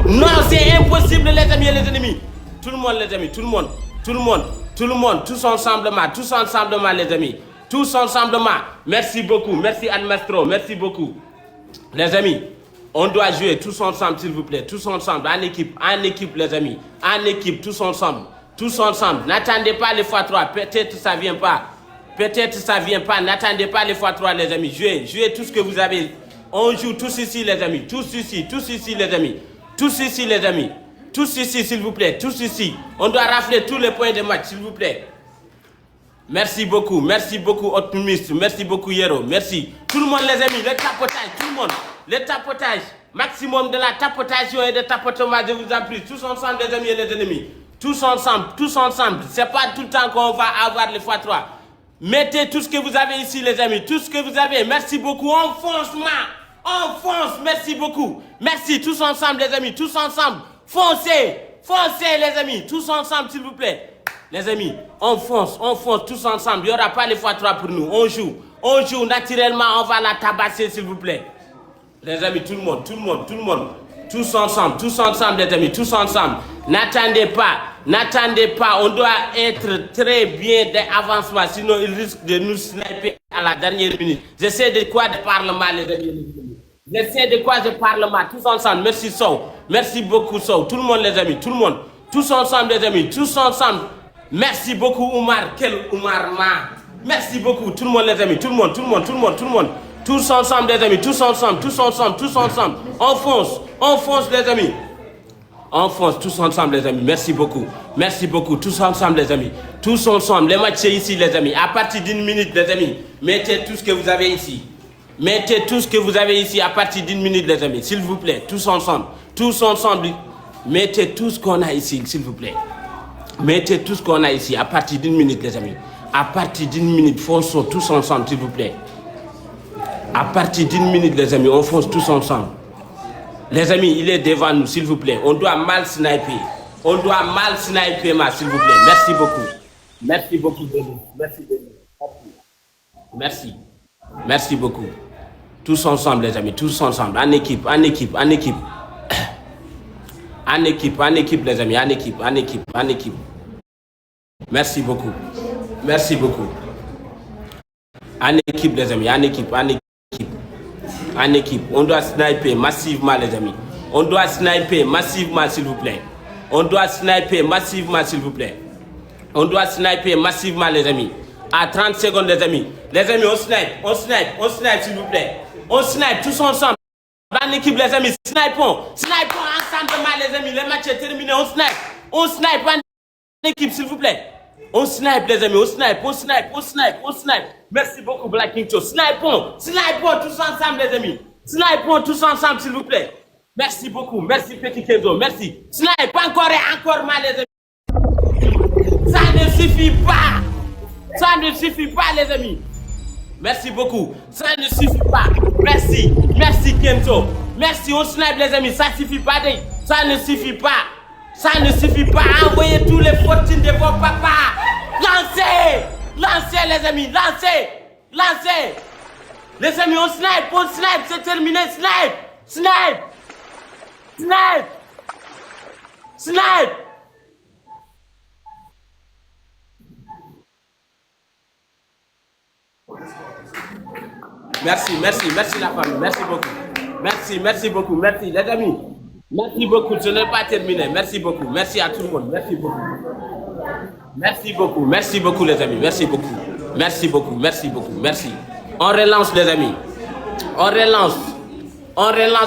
Non, c'est impossible, les amis et les ennemis. Tout le monde, les amis, tout le monde, tous ensemble, les amis. Tous ensemble, merci beaucoup, merci Al Mastro, merci beaucoup. Les amis, on doit jouer tous ensemble, s'il vous plaît, tous ensemble, en équipe, les amis, en équipe, tous ensemble. N'attendez pas les x3, peut-être ça vient pas, n'attendez pas les x3, les amis, jouez tout ce que vous avez. On joue tous ici, les amis, tous ici, les amis, tous ici, s'il vous plaît, tous ici. On doit rafler tous les points de match, s'il vous plaît. Merci beaucoup, optimiste, merci beaucoup, Yero, merci. Tout le monde, les amis, le tapotage, tout le monde, le tapotage, maximum de la tapotation et de tapotement, je vous en prie, tous ensemble, les amis et les ennemis. Tous ensemble, c'est pas tout le temps qu'on va avoir les x3. Mettez tout ce que vous avez ici, les amis, tout ce que vous avez, merci beaucoup, on fonce, merci beaucoup. Merci, tous ensemble, les amis, tous ensemble, foncez, les amis, tous ensemble, s'il vous plaît. Les amis, on fonce, tous ensemble. Il n'y aura pas les x3 pour nous. On joue naturellement, on va la tabasser, s'il vous plaît. Les amis, tout le monde. Tous ensemble, les amis, tous ensemble. N'attendez pas. On doit être très bien d'avancement, sinon ils risquent de nous sniper à la dernière minute. J'essaie de quoi de parlement, les amis. Tous ensemble. Merci, Sow. Merci beaucoup, Sow. Tout le monde, les amis, tout le monde. Tous ensemble, les amis, tous ensemble. Merci beaucoup, Oumar. Quel Oumar, merci beaucoup, tout le monde, les amis, tout le monde. Tous ensemble, les amis, tous ensemble. On fonce, les amis. On fonce, tous ensemble, les amis. Merci beaucoup, tous ensemble, les amis. Tous ensemble, les matchs ici, les amis. À partir d'une minute, les amis, mettez tout ce que vous avez ici. À partir d'une minute, les amis, s'il vous plaît. Tous ensemble. Mettez tout ce qu'on a ici, s'il vous plaît. Mettez tout ce qu'on a ici à partir d'une minute, les amis. À partir d'une minute, fonçons tous ensemble, s'il vous plaît. À partir d'une minute, les amis, on fonce tous ensemble. Les amis, il est devant nous, s'il vous plaît. On doit mal sniper, s'il vous plaît. Merci beaucoup, Merci beaucoup. Tous ensemble, les amis, en équipe. En équipe, les amis, en équipe. Merci beaucoup. En équipe, les amis, en équipe. On doit sniper massivement, les amis. S'il vous plaît. On doit sniper massivement, les amis. À 30 secondes, les amis. Les amis, on snipe, s'il vous plaît. On snipe tous ensemble. En équipe, les amis, snipons ensemble, les amis. Le match est terminé, on snipe en équipe, s'il vous plaît. On snipe, les amis, on snipe. Merci beaucoup, Black King Show. Snipons tous ensemble, les amis. Snipons tous ensemble, s'il vous plaît. Merci beaucoup, merci Petit Kenzo, merci. Snipe encore et encore, les amis. Ça ne suffit pas, les amis. Merci beaucoup. Ça ne suffit pas. Merci Kenzo. Merci, on snipe, les amis. Ça ne suffit pas. Envoyez tous les fortunes de vos papas. Lancez, les amis. Lancez. Les amis, on snipe. C'est terminé. Snipe. Merci la famille, merci beaucoup, les amis, merci beaucoup, ce n'est pas terminé, merci beaucoup, merci à tout le monde, merci beaucoup les amis, merci. On relance les amis,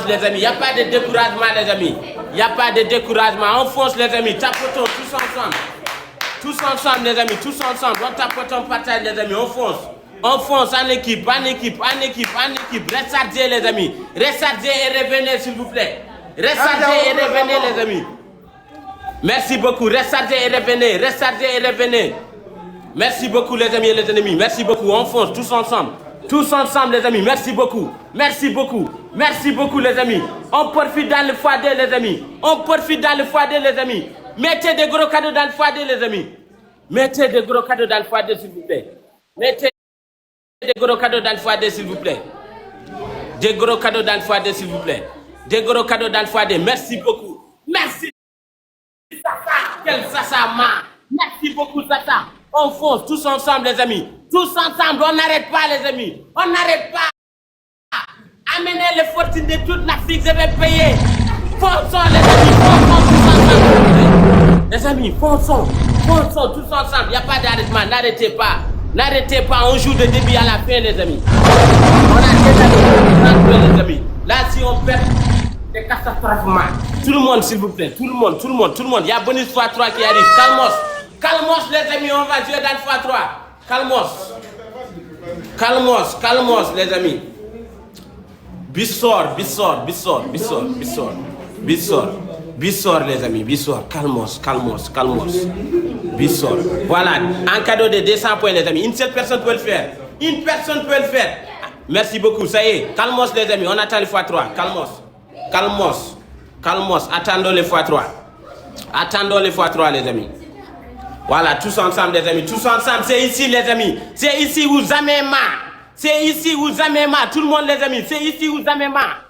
les amis, il n'y a pas de découragement les amis, on fonce les amis, tapotons tous ensemble les amis, on tapote, on partage les amis, on fonce en équipe. Rechargez les amis. Rechargez et revenez s'il vous plaît. Rechargez et revenez les amis. Merci beaucoup. Rechargez et revenez. Merci beaucoup les amis et les ennemis. Merci beaucoup. On fonce tous ensemble les amis. Merci beaucoup les amis. On profite dans le foyer les amis. Mettez des gros cadeaux dans le foyer les amis. S'il vous plaît. Mettez des gros cadeaux dans le foyer, s'il vous plaît. Des gros cadeaux d'Alpha-D. Merci beaucoup. Merci. Sasa. Quel Sasa ma. Merci beaucoup, Sasa. On fonce tous ensemble, les amis. Tous ensemble, on n'arrête pas, les amis. On n'arrête pas. Amenez les fortunes de toute l'Afrique, je vais payer. Fonçons, les amis. Fonçons tous ensemble. Les amis, fonçons. Fonçons tous ensemble. Il n'y a pas d'arrêtement. N'arrêtez pas. N'arrêtez pas. On joue de début à la fin, les amis. On a déjà les amis. Là, si on perd, c'est catastrophiquement. Tout le monde, s'il vous plaît. Tout le monde, tout le monde, tout le monde. Il y a bonus x3 qui arrive. Calmos. Calmos, les amis. On va jouer dans le x3. Calmos. Calmos, calmos, les amis. Bissor, Bissor, Bissor, Bissor, Bissor, Bissor, Bissor, les amis, Bissor, calmos, calmos, calmos, Bissor. Voilà, un cadeau de 200 points, les amis. Une seule personne peut le faire. Une personne peut le faire. Merci beaucoup, ça y est. Calmos, les amis, on attend le x3. Calmos, calmos, calmos, attendons le x3. Attendons le x3, les amis. Voilà, tous ensemble, les amis, tous ensemble. C'est ici, les amis. C'est ici où jamais marre. C'est ici où jamais marre. Tout le monde, les amis. C'est ici où jamais marre.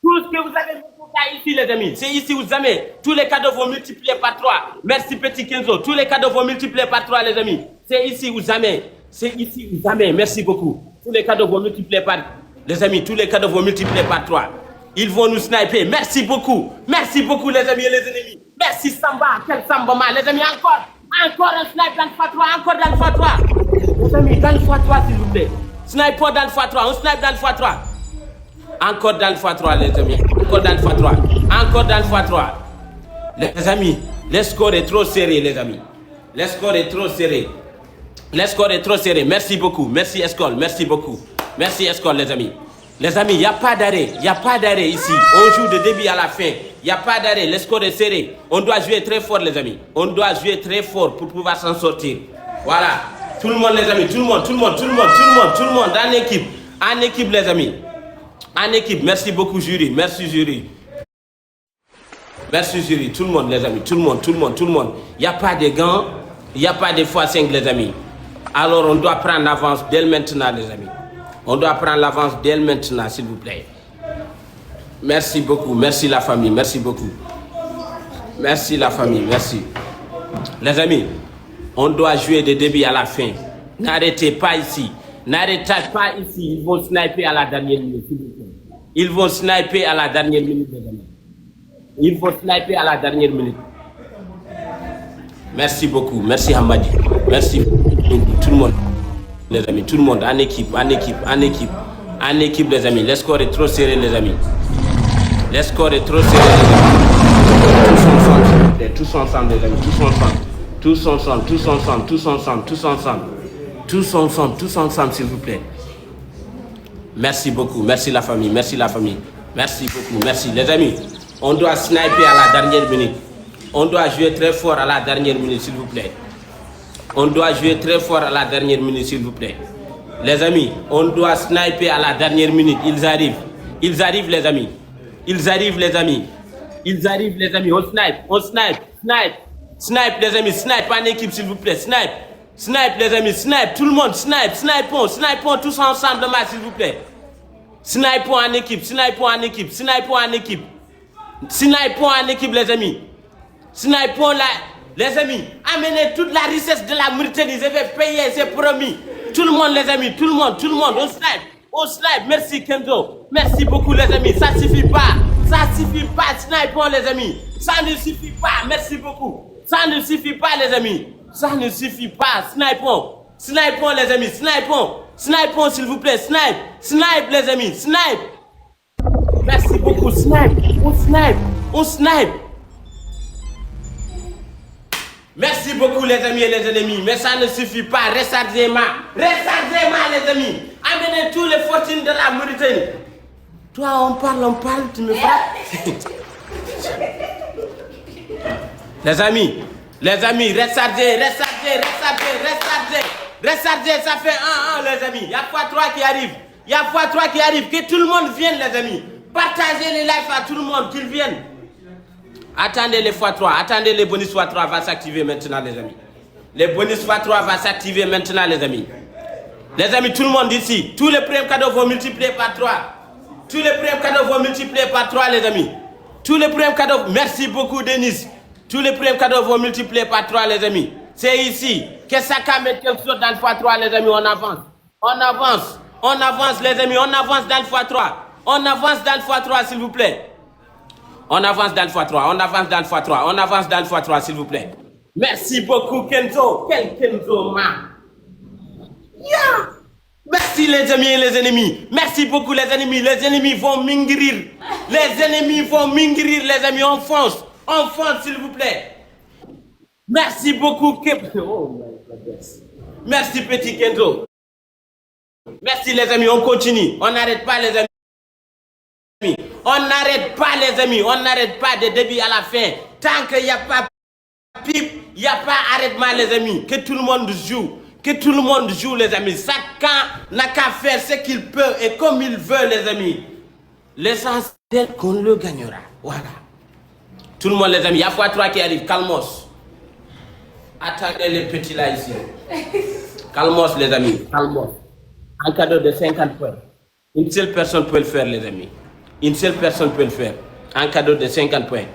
Tout ce que vous avez ici, les amis. C'est ici où jamais. Tous les cadeaux vont multiplier par 3. Merci, petit Kenzo. Tous les cadeaux vont multiplier par 3, les amis. C'est ici où jamais. C'est ici où jamais. Merci beaucoup. Tous les cadeaux vont multiplier par... Les amis, tous les cadeaux vont multiplier par 3. Ils vont nous sniper. Merci beaucoup. Merci beaucoup, les amis et les ennemis. Merci, Samba. Quel Samba, les amis. Encore. Encore un snipe dans le x3. Encore dans le x3. Les amis, dans le x3, s'il vous plaît. Sniper dans le x3, on snipe dans le x3. Encore dans le x3, les amis. Encore dans le x3. Encore dans le x3. Les amis, le score est trop serré, les amis. Le score est trop serré. Le score est trop serré. Merci beaucoup. Merci, Escol. Merci beaucoup. Merci, Escol, les amis. Les amis, il n'y a pas d'arrêt. Il n'y a pas d'arrêt ici. On joue de début à la fin. Il n'y a pas d'arrêt. Le score est serré. On doit jouer très fort, les amis. On doit jouer très fort pour pouvoir s'en sortir. Voilà. Tout le monde, les amis, tout le monde, tout le monde, tout le monde, tout le monde, tout le monde, en équipe, les amis. En équipe, merci beaucoup, jury, merci, jury. Merci, jury, tout le monde, les amis, tout le monde, tout le monde, tout le monde. Il n'y a pas de gants, il n'y a pas de x5, les amis. Alors, on doit prendre l'avance dès maintenant, les amis. On doit prendre l'avance dès maintenant, s'il vous plaît. Merci beaucoup, merci la famille, merci beaucoup. Merci la famille, merci. Les amis. On doit jouer de début à la fin. N'arrêtez pas ici. N'arrêtez pas ici. Ils vont sniper à la dernière minute. Ils vont sniper à la dernière minute, les amis. Ils vont sniper à la dernière minute. Merci beaucoup. Merci Hamadi. Merci tout le monde. Les amis, tout le monde en équipe, en équipe, en équipe. En équipe, les amis. Le score est trop serré, les amis. Le score est trop serré, les amis. Tous ensemble, tous ensemble, les amis. Tous ensemble. Tous ensemble, tous ensemble, tous ensemble, tous ensemble. Tous ensemble, tous ensemble, s'il vous plaît. Merci beaucoup. Merci la famille. Merci la famille. Merci beaucoup. Merci. Les amis, on doit sniper à la dernière minute. On doit jouer très fort à la dernière minute, s'il vous plaît. On doit jouer très fort à la dernière minute, s'il vous plaît. Les amis, on doit sniper à la dernière minute. Ils arrivent. Ils arrivent, les amis. Ils arrivent, les amis. Ils arrivent, les amis. On snipe. On snipe. Snipe. Snipe, les amis, snipe en équipe, s'il vous plaît. Snipe, snipe, les amis, snipe. Tout le monde, snipe, snipons, snipons tous ensemble, s'il vous plaît. Snipons en équipe, snipons en équipe, snipons en équipe. Snipons en équipe, les amis. Snipons là, les amis. Amenez toute la richesse de la Mauritanie, je vais payer, c'est promis. Tout le monde, les amis, tout le monde, on snipe. On snipe, merci Kenzo. Merci beaucoup, les amis. Ça suffit pas. Ça suffit pas, snipons, les amis. Ça ne suffit pas, merci beaucoup. Ça ne suffit pas, les amis. Ça ne suffit pas. Snipons. Snipons, les amis. Snipons. Snipons, s'il vous plaît. Snipe. Snipe, les amis. Snipe. Merci beaucoup. Snipe. On snipe. On snipe. Merci beaucoup, les amis et les ennemis. Mais ça ne suffit pas. Rechargez-moi. Rechargez-moi, les amis. Amenez tous les fortunes de la Mauritanie. Toi, on parle, tu me frappes. Les amis, rechargez, ça fait 1-1, les amis. Il y a x3 qui arrive. Il y a x3 qui arrive. Que tout le monde vienne, les amis. Partagez les lives à tout le monde, qu'ils viennent. Attendez les x3, attendez les bonus x3 va s'activer maintenant, les amis. Les bonus x3 va s'activer maintenant, les amis. Les amis, tout le monde ici. Tous les premiers cadeaux vont multiplier par 3. Tous les premiers cadeaux vont multiplier par 3, les amis. Tous les premiers cadeaux, merci beaucoup, Denis. Tous les premiers cadeaux vont multiplier par 3, les amis. C'est ici. Qu'est-ce que ça qu'à mettre quelque chose dans le x3, les amis? On avance. On avance. On avance, les amis. On avance dans le x3. On avance dans le x3, s'il vous plaît. On avance dans le x3. On avance dans le x3. On avance dans le x3, s'il vous plaît. Merci beaucoup, Kenzo. Quel Kenzo, man. Yeah. Merci les amis et les ennemis. Merci beaucoup les ennemis. Les ennemis vont mingrir. Les ennemis vont mingrir, les amis. On fonce. On fonce, s'il vous plaît. Merci beaucoup. Oh my God. Merci petit Kenzo. Merci les amis. On continue. On n'arrête pas les amis. On n'arrête pas les amis. On n'arrête pas de début à la fin. Tant qu'il n'y a pas pipe, il n'y a pas arrêtement les amis. Que tout le monde joue. Que tout le monde joue, les amis. Chacun n'a qu'à faire ce qu'il peut et comme il veut, les amis. L'essentiel qu'on le gagnera. Voilà. Tout le monde, les amis. Il y a x3 qui arrive. Calmos. Attendez les petits là ici. Calmos, les amis. Calmos. Un cadeau de 50 points. Une seule personne peut le faire, les amis. Une seule personne peut le faire. Un cadeau de 50 points.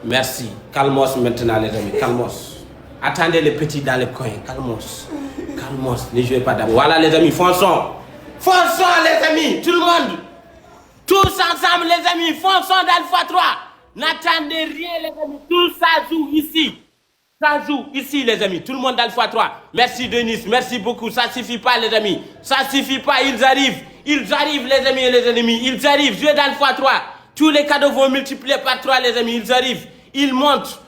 Merci. Calmos maintenant, les amis. Calmos. Attendez les petits dans le coin. Calmos. Calmos, ne jouez pas d'abord. Voilà les amis, fonçons. Fonçons les amis, tout le monde. Tous ensemble les amis, fonçons dans le x3. N'attendez rien les amis, tout ça joue ici. Ça joue ici les amis, tout le monde dans le x3. Merci Denis, merci beaucoup, ça suffit pas les amis. Ça suffit pas, ils arrivent. Ils arrivent les amis et les ennemis, ils arrivent, jouez dans le x3. Tous les cadeaux vont multiplier par 3 les amis, ils arrivent. Ils montent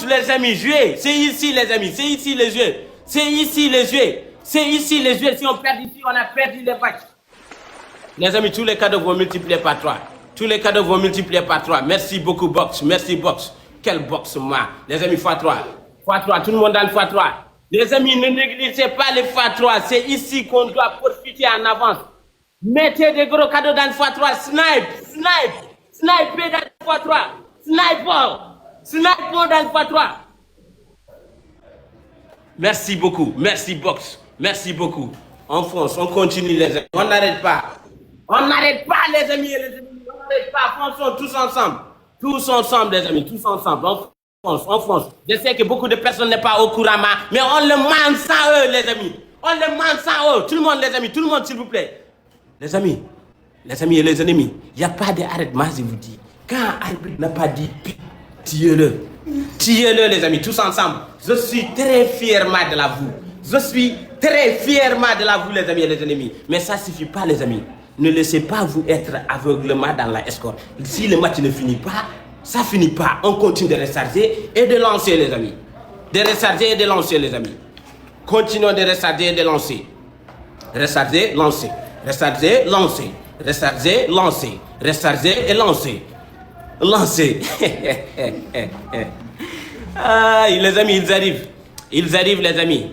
les amis, jouez. C'est ici les amis, c'est ici les jeux. C'est ici les jeux. C'est ici les jeux. Si on perd ici, on a perdu les matchs. Les amis, tous les cadeaux vont multiplier par 3. Tous les cadeaux vont multiplier par 3. Merci beaucoup, Box. Merci, Box. Quel Box, moi. Les amis, x3. x3, tout le monde dans le x3. Les amis, ne négligez pas les x3. C'est ici qu'on doit profiter en avance. Mettez des gros cadeaux dans le x3. Sniper dans le x3. Sniper dans le x3. Merci beaucoup. Merci, Box. Merci beaucoup. On fonce, on continue, les amis. On n'arrête pas. On n'arrête pas, les amis et les ennemis. On n'arrête pas. Fonçons tous ensemble. Tous ensemble, les amis. Tous ensemble. On fonce. Je sais que beaucoup de personnes n'est pas au courant, mais on le demande sans eux, les amis. On le demande sans eux. Tout le monde, les amis. Tout le monde, s'il vous plaît. Les amis et les ennemis, il n'y a pas d'arrêtement, je vous dis. Quand Albert n'a pas dit, tuez-le. Tuez-le, les amis, tous ensemble. Je suis très fièrement de la vous. Je suis très fièrement de la vous, les amis et les ennemis. Mais ça ne suffit pas, les amis. Ne laissez pas vous être aveuglement dans la escorte. Si le match ne finit pas, ça ne finit pas. On continue de recharger et de lancer, les amis. De recharger et de lancer, les amis. Continuons de recharger et de lancer. Recharger, lancer. Recharger, lancer. Recharger, lancer. Recharger et lancer. Lancer. Ah, les amis, ils arrivent. Ils arrivent, les amis.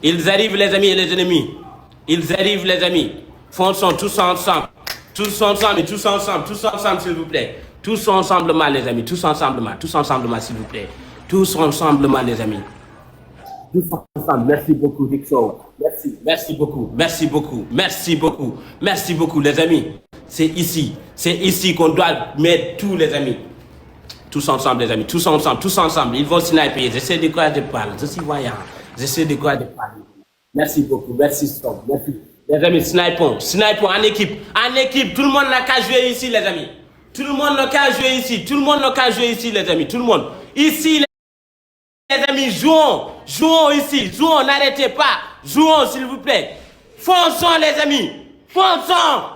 Ils arrivent, les amis et les ennemis. Ils arrivent, les amis. Fonçons tous ensemble. Tous ensemble et tous ensemble. Tous ensemble, s'il vous plaît. Tous ensemble, les amis. Tous ensemble, tous ensemble, s'il vous plaît. Tous ensemble, les amis. Tous ensemble. Merci beaucoup, Dixon. Merci. Merci beaucoup. Merci beaucoup. Merci beaucoup. Merci beaucoup, les amis. C'est ici qu'on doit mettre tous les amis. Tous ensemble, les amis. Tous ensemble. Ils vont sniper. Je sais de quoi je parle. Je suis voyant. Je sais de quoi je parle. Merci beaucoup. Merci, Stop. Merci. Les amis, snipons en équipe. En équipe. Tout le monde n'a qu'à jouer ici, les amis. Tout le monde n'a qu'à jouer ici. Tout le monde n'a qu'à jouer ici, les amis. Tout le monde. Ici, les amis, jouons. Jouons ici. Jouons, n'arrêtez pas. Jouons, s'il vous plaît. Fonçons, les amis. Fonçons.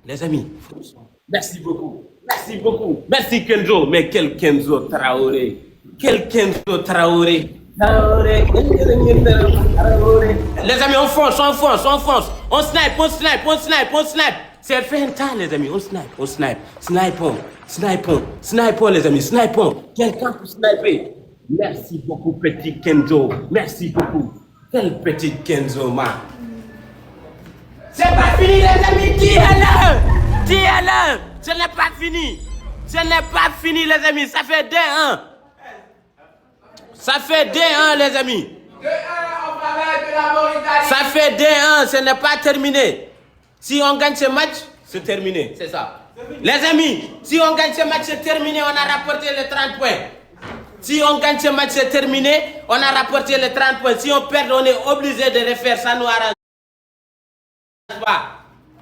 Les amis, fonçons. Merci beaucoup. Merci beaucoup. Merci Kenzo. Mais quel Kenzo Traoré. Quel Kenzo Traoré. Traoré. Les amis, on fonce. On snipe. C'est fin temps, les amis. On snipe. Snipons, les amis. Snipons. Quelqu'un pour sniper. Merci beaucoup, petit Kenzo. Merci beaucoup. Quel petit Kenzo, man. C'est pas fini, les amis. Tiens-le. Ce n'est pas fini. Les amis. Ça fait 2-1. Les amis. 2-1 en faveur de la Mauritanie. Ça fait 2-1. Ce n'est pas terminé. Si on gagne ce match, c'est terminé, c'est ça. Les amis, si on gagne ce match, c'est terminé, on a rapporté les 30 points. Si on gagne ce match, c'est terminé, on a rapporté les 30 points. Si on perd, on est obligé de refaire, ça nous arrange pas.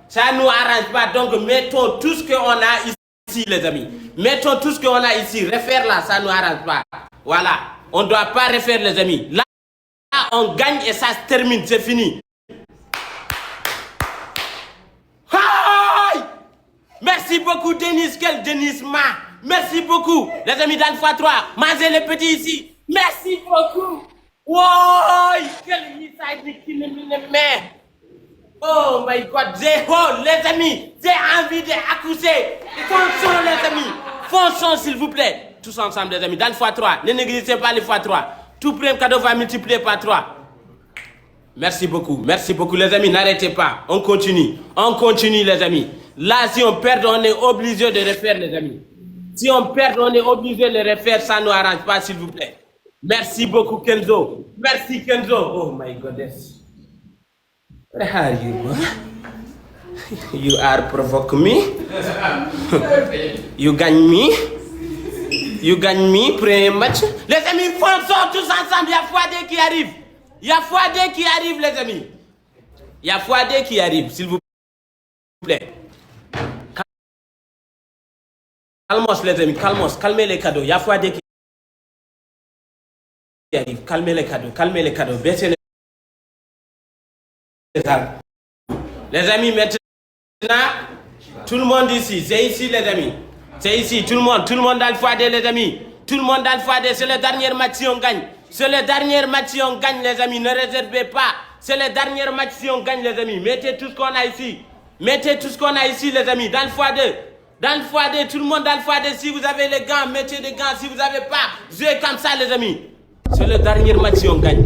Ça nous arrange pas, donc mettons tout ce qu'on a ici, les amis. Mettons tout ce qu'on a ici, refaire là, ça nous arrange pas. Voilà, on ne doit pas refaire, les amis. Là, on gagne et ça se termine, c'est fini. Merci beaucoup, Denis. Quel Denis Ma. Merci beaucoup. Les amis, dans le x3, mangez les petits ici. Merci beaucoup. Wow, quel message qui me met. Oh my God, les amis, j'ai envie d'accoucher. Fonçons, les amis. Fonçons, s'il vous plaît. Tous ensemble, les amis, dans le x3. Ne négligez pas le x3. Tout premier cadeau va multiplier par 3. Merci beaucoup, les amis. N'arrêtez pas. On continue, les amis. Là, si on perd, on est obligé de refaire, les amis. Si on perd, on est obligé de refaire. Ça ne nous arrange pas, s'il vous plaît. Merci beaucoup, Kenzo. Merci, Kenzo. Oh my goodness. Where are you? You are provoking me. You gagne me. You gagne me, premier match. Les amis, fonçons tous ensemble. Il y a Fouadé qui arrive. Il y a Fouadé qui arrive, les amis. Il y a Fouadé qui arrive, s'il vous plaît. Calmos, les amis, calmos. Calmez les cadeaux. Il y a Fouadé qui arrive. Calmez les cadeaux. Baissez les armes. Les amis, maintenant, tout le monde ici. C'est ici, les amis. C'est ici, tout le monde dans le Fouadé, les amis. Tout le monde dans le Fouadé, c'est le dernier match si on gagne. C'est le dernier match si on gagne, les amis. Ne réservez pas. C'est le dernier match si on gagne, les amis. Mettez tout ce qu'on a ici. Mettez tout ce qu'on a ici, les amis. Dans le Fouadé. Dans le Fouadé, tout le monde dans le Fouadé. Si vous avez les gants, mettez des gants. Si vous n'avez pas, jouez comme ça, les amis. C'est le dernier match si on gagne.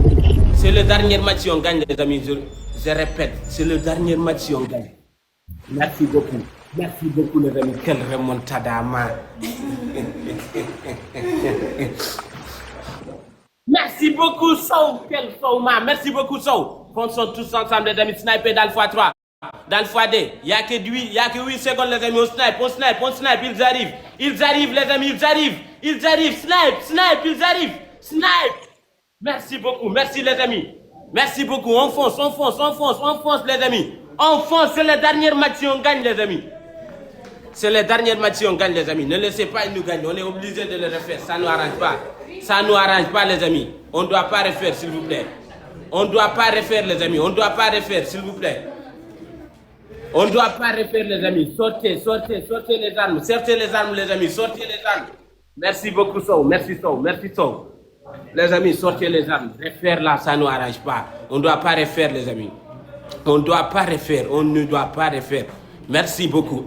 C'est le dernier match si on gagne, les amis. Je répète, c'est le dernier match si on gagne. Merci beaucoup. Merci beaucoup, les amis. Quelle remontada, man. Merci beaucoup, Sow. Quel Sow, man. Merci beaucoup, Sow. Fonçons tous ensemble, les amis. Sniper dans le x3. Dans le x2. Il n'y a que 8 secondes, les amis. On snipe. Ils arrivent, les amis. Ils arrivent. Snipe. Ils arrivent. Snipe. Merci beaucoup. Merci, les amis. Merci beaucoup. On fonce, les amis. On fonce. C'est le dernier match si on gagne, les amis. C'est le dernier match si on gagne, les amis. Ne laissez pas nous gagner. On est obligé de le refaire. Ça ne nous arrange pas. Ça ne nous arrange pas, les amis. On ne doit pas refaire, s'il vous plaît. On ne doit pas refaire, les amis. On ne doit pas refaire, s'il vous plaît. On ne doit pas refaire, les amis. Sortez les armes. Sortez les armes, les amis. Sortez les armes. Merci beaucoup, Sow. Merci, Sow. Les amis, sortez les armes. Refaire là, ça ne nous arrange pas. On ne doit pas refaire, les amis. On ne doit pas refaire. On ne doit pas refaire. Merci beaucoup.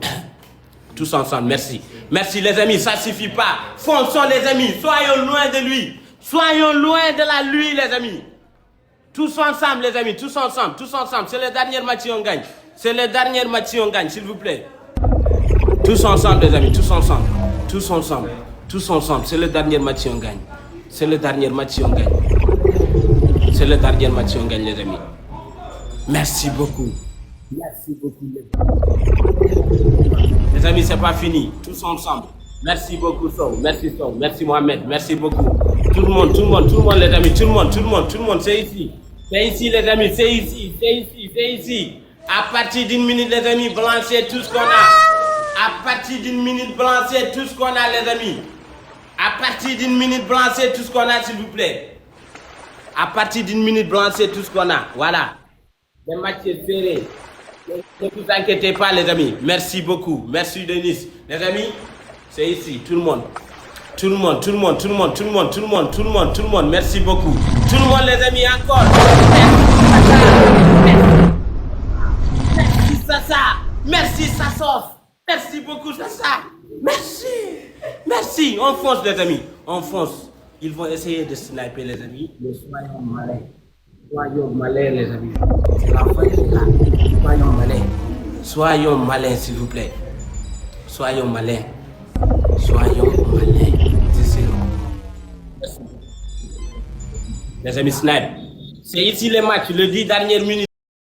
Tous ensemble, merci. Merci, les amis, ça ne suffit pas. Fonçons, les amis. Soyons loin de lui. Soyons loin de la lui, les amis. Tous ensemble, les amis. Tous ensemble. C'est le dernier match si on gagne. C'est le dernier match si on gagne, s'il vous plaît. Tous ensemble, les amis. Tous ensemble. C'est le dernier match si on gagne. C'est le dernier match si on gagne. Les amis. Merci beaucoup. Les amis, c'est pas fini. Tous ensemble. Merci beaucoup, Sow. Merci, Mohamed. Merci beaucoup. Tout le monde, les amis. Tout le monde. C'est ici, les amis. C'est ici. À partir d'une minute, les amis, blanchez tout ce qu'on a. À partir d'une minute, blanchez tout ce qu'on a, les amis. À partir d'une minute, blanchez tout ce qu'on a, s'il vous plaît. À partir d'une minute, blanchez tout ce qu'on a. Voilà. Le match est serré. Ne vous inquiétez pas, les amis. Merci beaucoup. Merci, Denis. Les amis, c'est ici. Tout le monde. Merci beaucoup. Tout le monde, les amis, encore. Merci, Sassa. Merci, Sassof. Merci beaucoup, Sassa. Merci. On fonce, les amis. Ils vont essayer de sniper, les amis. Mais soyons malins, les amis. C'est la fin de là. Soyons malins, s'il vous plaît. Soyons malins. C'est sûr. Les amis, snipe. C'est ici les matchs, le 10 dernières minutes.